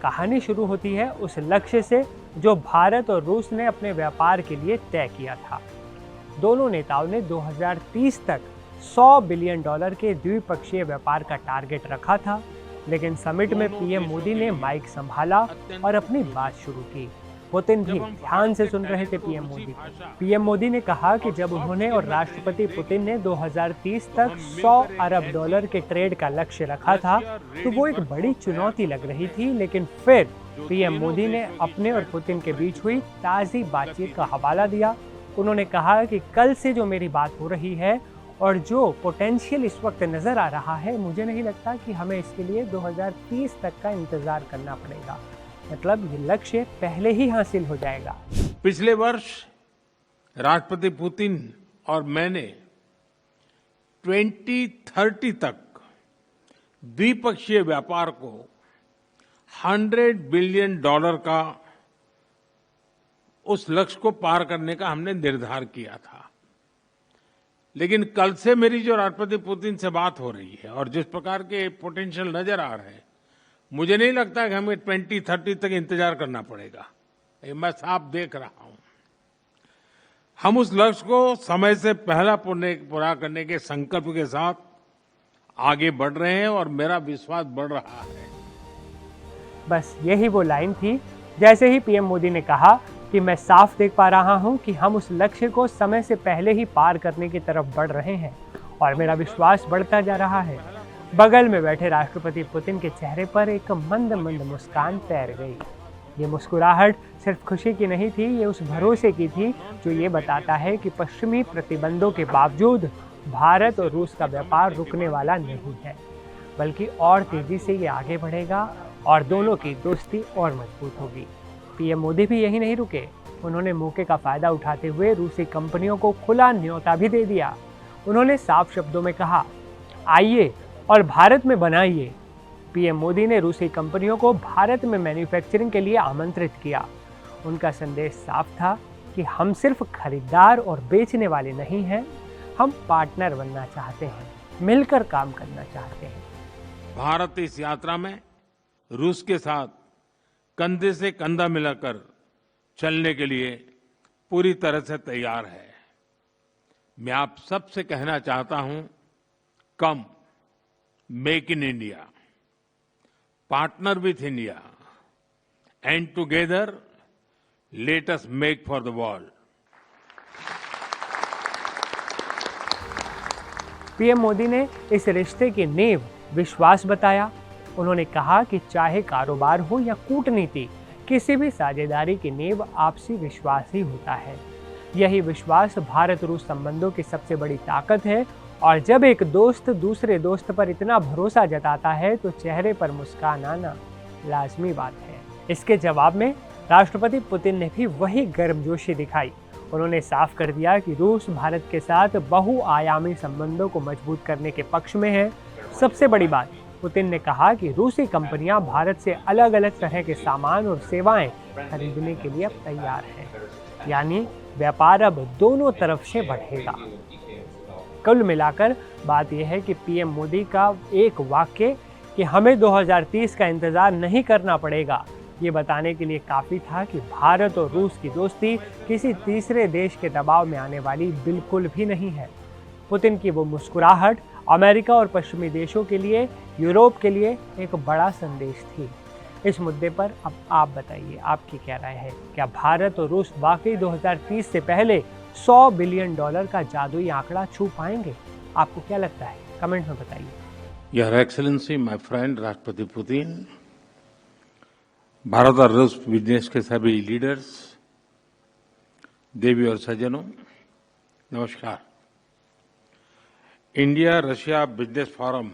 कहानी शुरू होती है उस लक्ष्य से जो भारत और रूस ने अपने व्यापार के लिए तय किया था। दोनों नेताओं ने 2030 तक $100 बिलियन के द्विपक्षीय व्यापार का टारगेट रखा था, लेकिन समिट में पीएम मोदी ने माइक संभाला और अपनी बात शुरू की। पुतिन भी ध्यान से सुन रहे थे पीएम मोदी को। पीएम मोदी ने कहा कि जब उन्होंने और राष्ट्रपति पुतिन ने 2030 तक $100 अरब के ट्रेड का लक्ष्य रखा था तो वो एक बड़ी चुनौती लग रही थी, लेकिन फिर पीएम मोदी ने अपने और पुतिन के बीच हुई ताज़ी बातचीत का हवाला दिया। उन्होंने कहा कि कल से जो मेरी बात हो रही है और जो पोटेंशियल इस वक्त नजर आ रहा है, मुझे नहीं लगता कि हमें इसके लिए 2030 तक का इंतजार करना पड़ेगा। मतलब ये लक्ष्य पहले ही हासिल हो जाएगा। पिछले वर्ष राष्ट्रपति पुतिन और मैंने 2030 तक द्विपक्षीय व्यापार को $100 बिलियन का उस लक्ष्य को पार करने का हमने निर्धार किया था। लेकिन कल से मेरी जो राष्ट्रपति पुतिन से बात हो रही है और जिस प्रकार के पोटेंशियल नजर आ रहे हैं, मुझे नहीं लगता कि हमें 2030 तक इंतजार करना पड़ेगा। ये मैं साफ देख रहा हूं। हम उस लक्ष्य को समय से पहला पूरा करने के संकल्प के साथ आगे बढ़ रहे हैं और मेरा विश्वास बढ़ रहा है। बस यही वो लाइन थी। जैसे ही पीएम मोदी ने कहा कि मैं साफ देख पा रहा हूं कि हम उस लक्ष्य को समय से पहले ही पार करने की तरफ बढ़ रहे हैं और मेरा विश्वास बढ़ता जा रहा है, बगल में बैठे राष्ट्रपति पुतिन के चेहरे पर एक मंद मंद मुस्कान तैर गई। ये मुस्कुराहट सिर्फ खुशी की नहीं थी, ये उस भरोसे की थी जो ये बताता है कि पश्चिमी प्रतिबंधों के बावजूद भारत और रूस का व्यापार रुकने वाला नहीं है, बल्कि और तेजी से ये आगे बढ़ेगा और दोनों की दोस्ती और मजबूत होगी। पीएम मोदी भी यही नहीं रुके। उन्होंने मौके का फायदा उठाते हुए रूसी कंपनियों को खुला न्योता भी दे दिया। उन्होंने साफ शब्दों में कहा, आइए और भारत में बनाइए। पीएम मोदी ने रूसी कंपनियों को भारत में मैन्युफैक्चरिंग के लिए आमंत्रित किया। उनका संदेश साफ था कि हम सिर्फ खरीदार और बेचने वाले नहीं हैं, हम पार्टनर बनना चाहते हैं, मिलकर काम करना चाहते हैं। भारत इस यात्रा में रूस के साथ कंधे से कंधा मिलाकर चलने के लिए पूरी तरह से तैयार है। मैं आप सबसे कहना चाहता हूं, कम make in India, partner with India and together let us make for the world. PM Modi ने इस रिश्ते की नींव विश्वास बताया। उन्होंने कहा कि चाहे कारोबार हो या कूटनीति, किसी भी साझेदारी की नींव आपसी विश्वास ही होता है। यही विश्वास भारत रूस संबंधों की सबसे बड़ी ताकत है और जब एक दोस्त दूसरे दोस्त पर इतना भरोसा जताता है तो चेहरे पर मुस्कान आना लाजमी बात है। इसके जवाब में राष्ट्रपति पुतिन ने भी वही गर्मजोशी दिखाई। उन्होंने साफ कर दिया कि रूस भारत के साथ बहुआयामी संबंधों को मजबूत करने के पक्ष में है। सबसे बड़ी बात, पुतिन ने कहा कि रूसी कंपनियां भारत से अलग अलग तरह के सामान और सेवाएं खरीदने के लिए अब तैयार हैं। यानी व्यापार अब दोनों तरफ से बढ़ेगा। कुल मिलाकर बात यह है कि पीएम मोदी का एक वाक्य कि हमें 2030 का इंतजार नहीं करना पड़ेगा, ये बताने के लिए काफ़ी था कि भारत और रूस की दोस्ती किसी तीसरे देश के दबाव में आने वाली बिल्कुल भी नहीं है। पुतिन की वो मुस्कुराहट अमेरिका और पश्चिमी देशों के लिए, यूरोप के लिए एक बड़ा संदेश थी। इस मुद्दे पर अब आप बताइए, आपकी क्या राय है? क्या भारत और रूस वाकई 2030 से पहले $100 बिलियन का जादुई आंकड़ा छू पाएंगे? आपको क्या लगता है? कमेंट में बताइए। योर एक्सेलेंसी, माय फ्रेंड राष्ट्रपति पुतिन, भारत और रूस बिजनेस के सभी लीडर्स, देवी और सज्जनों, नमस्कार। इंडिया रशिया बिजनेस फोरम,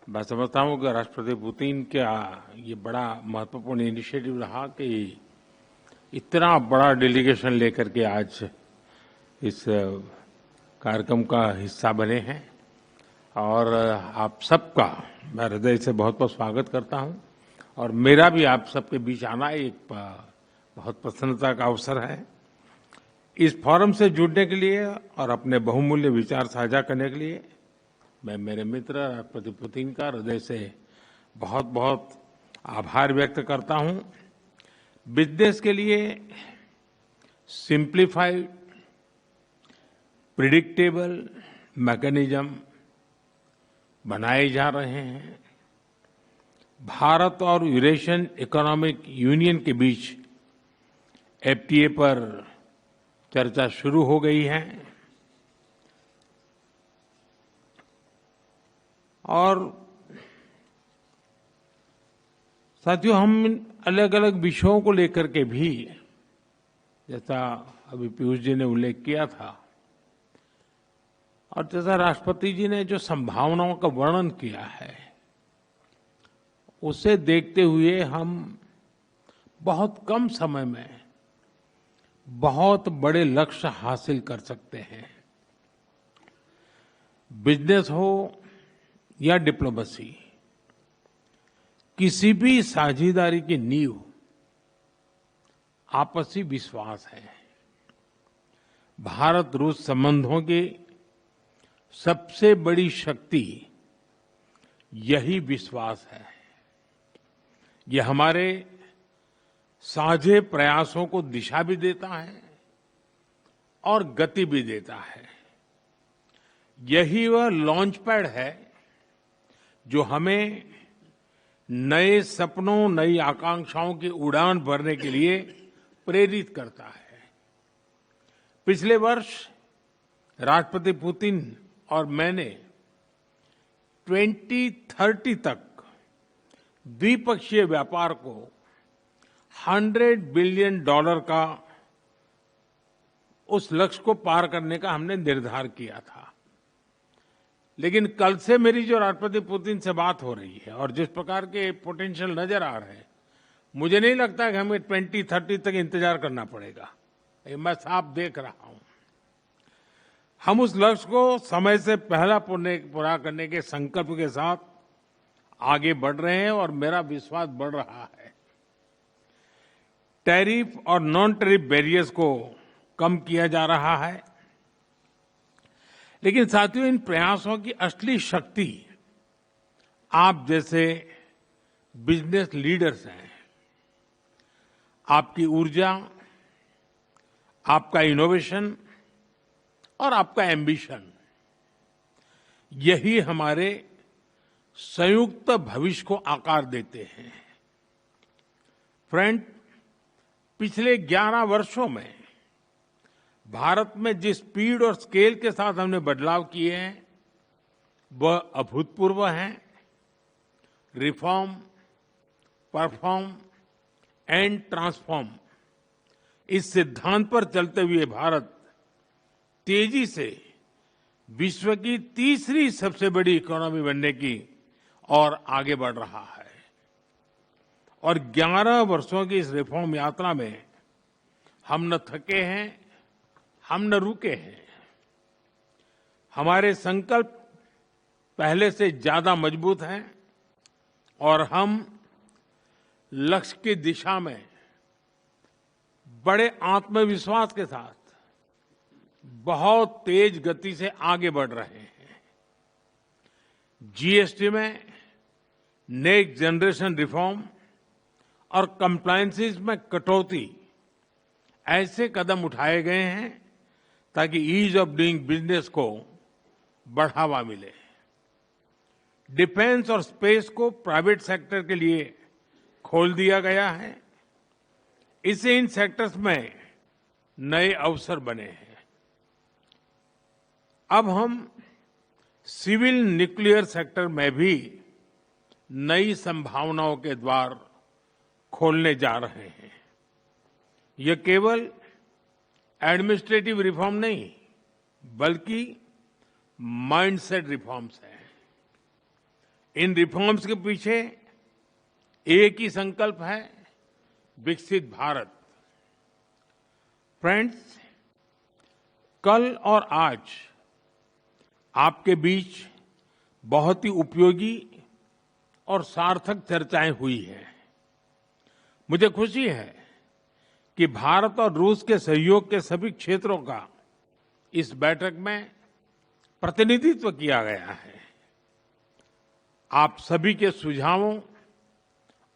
मैं समझता हूं कि राष्ट्रपति पुतिन का ये बड़ा महत्वपूर्ण इनिशिएटिव रहा कि इतना बड़ा डेलीगेशन लेकर के आज इस कार्यक्रम का हिस्सा बने हैं और आप सबका मैं हृदय से बहुत बहुत स्वागत करता हूं और मेरा भी आप सबके बीच आना एक बहुत प्रसन्नता का अवसर है। इस फोरम से जुड़ने के लिए और अपने बहुमूल्य विचार साझा करने के लिए मैं मेरे मित्र राष्ट्रपति पुतिन का हृदय से बहुत बहुत आभार व्यक्त करता हूं। बिजनेस के लिए सिंप्लीफाइड, प्रिडिक्टेबल मैकेनिज्म बनाए जा रहे हैं। भारत और यूरेशियन इकोनॉमिक यूनियन के बीच एफटीए पर चर्चा शुरू हो गई है और साथियों, हम अलग अलग विषयों को लेकर के भी, जैसा अभी पीयूष जी ने उल्लेख किया था और जैसा राष्ट्रपति जी ने जो संभावनाओं का वर्णन किया है, उसे देखते हुए हम बहुत कम समय में बहुत बड़े लक्ष्य हासिल कर सकते हैं। बिजनेस हो या डिप्लोमेसी, किसी भी साझेदारी की नींव आपसी विश्वास है। भारत रूस संबंधों की सबसे बड़ी शक्ति यही विश्वास है। ये हमारे साझे प्रयासों को दिशा भी देता है और गति भी देता है। यही वह लॉन्च पैड है जो हमें नए सपनों, नई आकांक्षाओं की उड़ान भरने के लिए प्रेरित करता है। पिछले वर्ष राष्ट्रपति पुतिन और मैंने 2030 तक द्विपक्षीय व्यापार को $100 बिलियन का उस लक्ष्य को पार करने का हमने निर्धार किया था। लेकिन कल से मेरी जो राष्ट्रपति पुतिन से बात हो रही है और जिस प्रकार के पोटेंशियल नजर आ रहे हैं, मुझे नहीं लगता कि हमें 2030 तक इंतजार करना पड़ेगा। ये मैं साफ देख रहा हूं। हम उस लक्ष्य को समय से पहला पूरा करने के संकल्प के साथ आगे बढ़ रहे हैं और मेरा विश्वास बढ़ रहा है। टैरिफ और नॉन टैरिफ बैरियर्स को कम किया जा रहा है, लेकिन साथियों, इन प्रयासों की असली शक्ति आप जैसे बिजनेस लीडर्स हैं। आपकी ऊर्जा, आपका इनोवेशन और आपका एम्बिशन, यही हमारे संयुक्त भविष्य को आकार देते हैं। फ्रेंड, पिछले 11 वर्षों में भारत में जिस स्पीड और स्केल के साथ हमने बदलाव किए हैं, वह अभूतपूर्व हैं। रिफॉर्म, परफॉर्म एंड ट्रांसफॉर्म, इस सिद्धांत पर चलते हुए भारत तेजी से विश्व की तीसरी सबसे बड़ी इकोनॉमी बनने की और आगे बढ़ रहा है। और 11 वर्षों की इस रिफॉर्म यात्रा में हम न थके हैं, हम न रुके हैं। हमारे संकल्प पहले से ज्यादा मजबूत हैं और हम लक्ष्य की दिशा में बड़े आत्मविश्वास के साथ बहुत तेज गति से आगे बढ़ रहे हैं। जीएसटी में नेक्स्ट जनरेशन रिफॉर्म और कंप्लायंसेस में कटौती, ऐसे कदम उठाए गए हैं ताकि ईज ऑफ डूइंग बिजनेस को बढ़ावा मिले। डिफेंस और स्पेस को प्राइवेट सेक्टर के लिए खोल दिया गया है। इससे इन सेक्टर्स में नए अवसर बने हैं। अब हम सिविल न्यूक्लियर सेक्टर में भी नई संभावनाओं के द्वार खोलने जा रहे हैं। यह केवल एडमिनिस्ट्रेटिव रिफॉर्म नहीं, बल्कि माइंडसेट रिफॉर्म्स हैं। इन रिफॉर्म्स के पीछे एक ही संकल्प है, विकसित भारत। फ्रेंड्स, कल और आज आपके बीच बहुत ही उपयोगी और सार्थक चर्चाएं हुई हैं। मुझे खुशी है कि भारत और रूस के सहयोग के सभी क्षेत्रों का इस बैठक में प्रतिनिधित्व किया गया है। आप सभी के सुझावों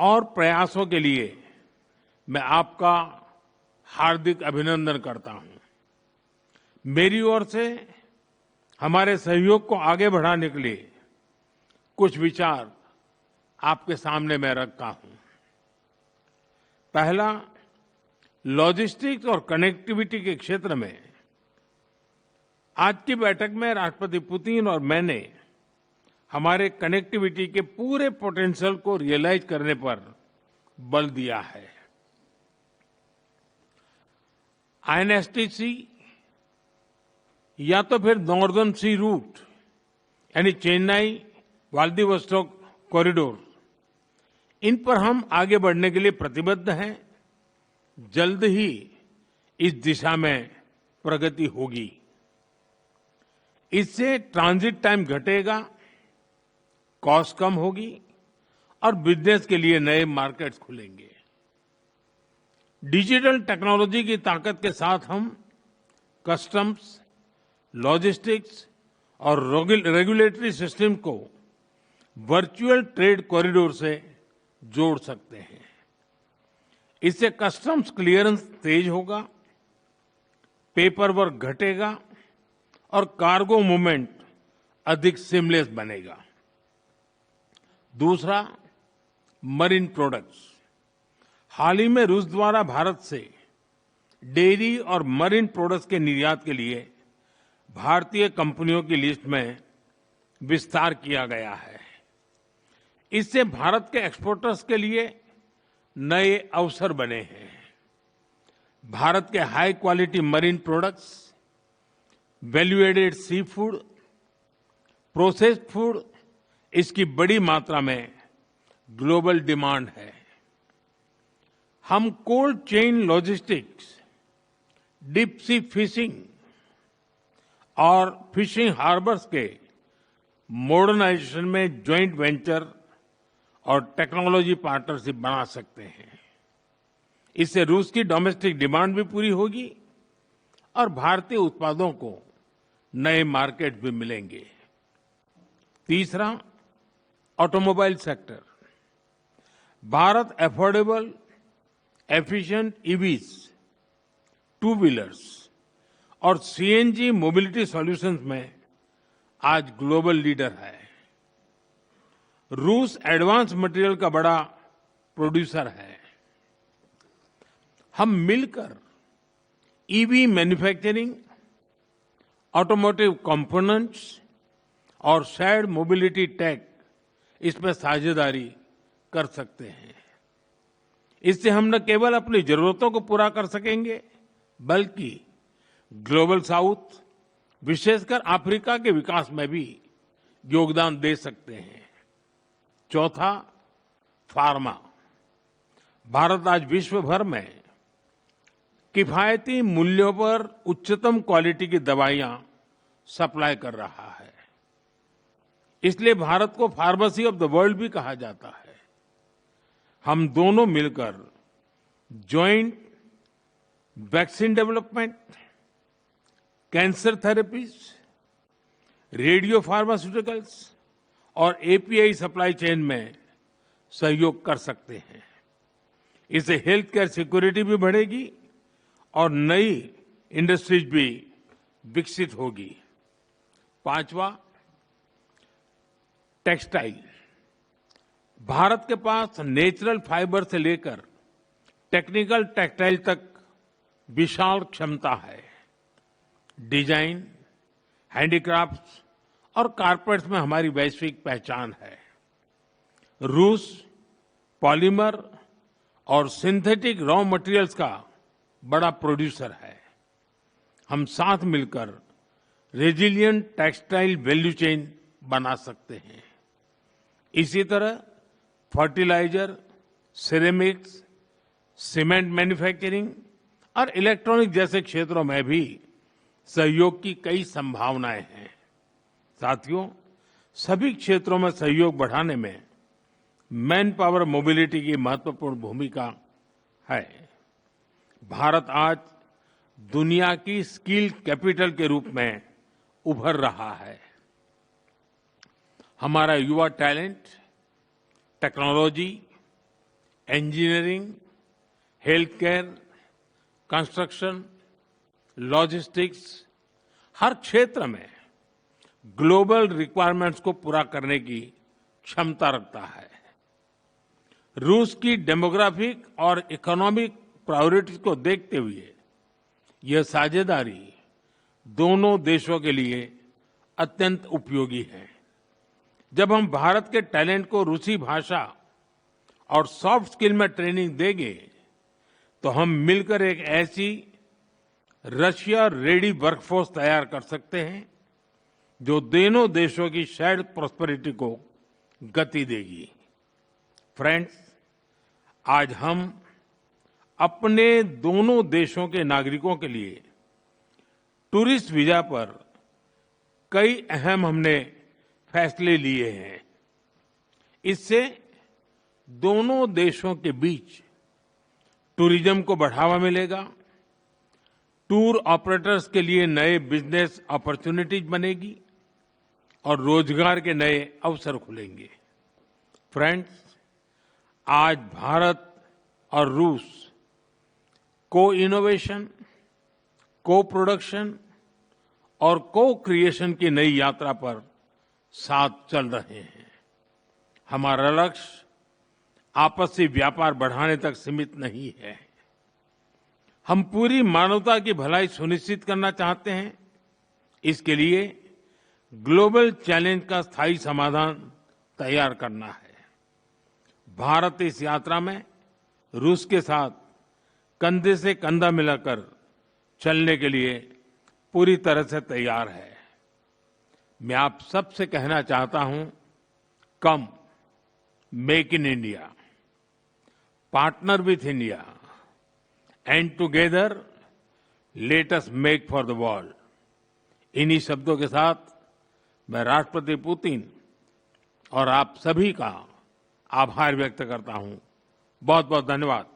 और प्रयासों के लिए मैं आपका हार्दिक अभिनंदन करता हूं। मेरी ओर से हमारे सहयोग को आगे बढ़ाने के लिए कुछ विचार आपके सामने मैं रखता हूं। पहला, लॉजिस्टिक्स और कनेक्टिविटी के क्षेत्र में आज की बैठक में राष्ट्रपति पुतिन और मैंने हमारे कनेक्टिविटी के पूरे पोटेंशियल को रियलाइज करने पर बल दिया है। आईएनएसटीसी या तो फिर नॉर्दर्न सी रूट यानी चेन्नई व्लादिवोस्टोक कॉरिडोर, इन पर हम आगे बढ़ने के लिए प्रतिबद्ध हैं। जल्द ही इस दिशा में प्रगति होगी। इससे ट्रांजिट टाइम घटेगा, कॉस्ट कम होगी और बिजनेस के लिए नए मार्केट्स खुलेंगे। डिजिटल टेक्नोलॉजी की ताकत के साथ हम कस्टम्स, लॉजिस्टिक्स और रेगुलेटरी सिस्टम को वर्चुअल ट्रेड कॉरिडोर से जोड़ सकते हैं। इससे कस्टम्स क्लियरेंस तेज होगा, पेपर वर्क घटेगा और कार्गो मूवमेंट अधिक सीमलेस बनेगा। दूसरा, मरीन प्रोडक्ट्स। हाल ही में रूस द्वारा भारत से डेयरी और मरीन प्रोडक्ट्स के निर्यात के लिए भारतीय कंपनियों की लिस्ट में विस्तार किया गया है। इससे भारत के एक्सपोर्टर्स के लिए नए अवसर बने हैं। भारत के high quality marine products, value added seafood, processed food, इसकी बड़ी मात्रा में ग्लोबल डिमांड है। हम cold chain logistics, deep sea fishing और फिशिंग हार्बर्स के मॉडर्नाइजेशन में ज्वाइंट वेंचर और टेक्नोलॉजी पार्टनरशिप बना सकते हैं। इससे रूस की डोमेस्टिक डिमांड भी पूरी होगी और भारतीय उत्पादों को नए मार्केट भी मिलेंगे। तीसरा, automobile sector. Bharat affordable, efficient EVs, two wheelers और सीएनजी मोबिलिटी सॉल्यूशंस में आज ग्लोबल लीडर है। रूस एडवांस मटेरियल का बड़ा प्रोड्यूसर है। हम मिलकर ईवी मैन्युफैक्चरिंग, ऑटोमोटिव कंपोनेंट्स और शेयर्ड मोबिलिटी टेक, इसमें साझेदारी कर सकते हैं। इससे हम न केवल अपनी जरूरतों को पूरा कर सकेंगे, बल्कि ग्लोबल साउथ, विशेषकर अफ्रीका के विकास में भी योगदान दे सकते हैं। चौथा, फार्मा। भारत आज विश्व भर में किफायती मूल्यों पर उच्चतम क्वालिटी की दवाइयां सप्लाई कर रहा है। इसलिए भारत को फार्मेसी ऑफ द वर्ल्ड भी कहा जाता है। हम दोनों मिलकर joint vaccine development, cancer therapies, radio pharmaceuticals और एपीआई सप्लाई चेन में सहयोग कर सकते हैं। इससे हेल्थ केयर सिक्योरिटी भी बढ़ेगी और नई इंडस्ट्रीज भी विकसित होगी। पांचवा, टेक्सटाइल। भारत के पास नेचुरल फाइबर से लेकर टेक्निकल टेक्सटाइल तक विशाल क्षमता है। डिजाइन, हैंडीक्राफ्ट्स और कारपेट्स में हमारी वैश्विक पहचान है। रूस पॉलीमर और सिंथेटिक रॉ मटेरियल्स का बड़ा प्रोड्यूसर है। हम साथ मिलकर रेजिलिएंट टेक्सटाइल वैल्यू चेन बना सकते हैं। इसी तरह फर्टिलाइजर, सिरेमिक्स, सीमेंट मैन्युफैक्चरिंग और इलेक्ट्रॉनिक जैसे क्षेत्रों में भी सहयोग की कई संभावनाएं हैं। साथियों, सभी क्षेत्रों में सहयोग बढ़ाने में मैन पावर मोबिलिटी की महत्वपूर्ण भूमिका है। भारत आज दुनिया की स्किल कैपिटल के रूप में उभर रहा है। हमारा युवा talent, technology, engineering, health care, construction, logistics, हर क्षेत्र में ग्लोबल रिक्वायरमेंट्स को पूरा करने की क्षमता रखता है। रूस की डेमोग्राफिक और इकोनॉमिक प्रायोरिटीज को देखते हुए यह साझेदारी दोनों देशों के लिए अत्यंत उपयोगी है। जब हम भारत के टैलेंट को रूसी भाषा और सॉफ्ट स्किल में ट्रेनिंग देंगे तो हम मिलकर एक ऐसी रशिया रेडी वर्कफोर्स तैयार कर सकते हैं जो दोनों देशों की शेयर्ड प्रॉस्पेरिटी को गति देगी। फ्रेंड्स, आज हम अपने दोनों देशों के नागरिकों के लिए टूरिस्ट वीजा पर कई अहम हमने फैसले लिए हैं। इससे दोनों देशों के बीच टूरिज्म को बढ़ावा मिलेगा, टूर ऑपरेटर्स के लिए नए बिजनेस अपॉर्चुनिटीज बनेगी और रोजगार के नए अवसर खुलेंगे। फ्रेंड्स, आज भारत और रूस को इनोवेशन, को प्रोडक्शन और को क्रिएशन की नई यात्रा पर साथ चल रहे हैं। हमारा लक्ष्य आपसी व्यापार बढ़ाने तक सीमित नहीं है। हम पूरी मानवता की भलाई सुनिश्चित करना चाहते हैं। इसके लिए ग्लोबल चैलेंज का स्थायी समाधान तैयार करना है। भारत इस यात्रा में रूस के साथ कंधे से कंधा मिलाकर चलने के लिए पूरी तरह से तैयार है। मैं आप सबसे कहना चाहता हूं, कम make in India, partner with India and together let us make for the world. इन्हीं शब्दों के साथ मैं राष्ट्रपति पुतिन और आप सभी का आभार व्यक्त करता हूं। बहुत बहुत धन्यवाद।